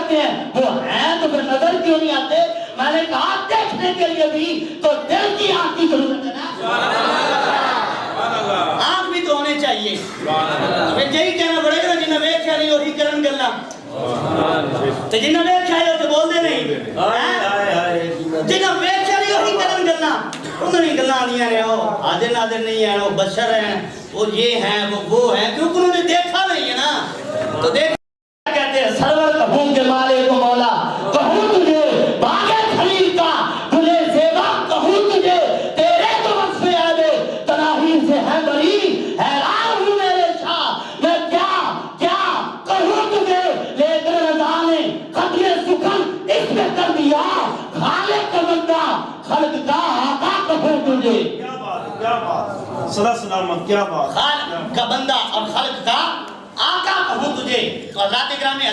کرتے ہیں وہ ہیں تو پھر نظر کیوں نہیں آتے؟ میں نے کہا دیکھنے کے لیے بھی تو دل کی آنکھ کی ضرورت ہے نا، آنکھ بھی تو ہونے چاہیے. پھر یہی کہنا پڑے گا جنہیں ویکھیا نہیں وہی کرن گلا، تو جنہیں ویکھیا ہے تو بول دے نہیں، جنہیں ویکھیا نہیں وہی کرن گلا. انہوں نے گلا آنیاں نے وہ حاضر ناظر نہیں ہیں، وہ بشر ہیں، وہ یہ ہیں وہ ہیں، کیونکہ انہوں نے دیکھا نہیں ہے نا. تو دیکھ کہتے ہیں سرور کہوں کے مالک و مولا، کہوں تجھے باغ خلیل کا گلے زیبا، کہوں تجھے تیرے تو وصف آدے تناہی سے ہے بری. حیران ہوں میرے شاہ میں کیا کہوں تجھے، لیکن رضا نے قدر سکن اس میں کر دیا. خالق کا بندہ خلق کا آقا کہوں تجھے. کیا بات، صدا سلامت، کیا بات. خالق کا بندہ اور خلق کا آقا کہوں تجھے. اور ذات گرامی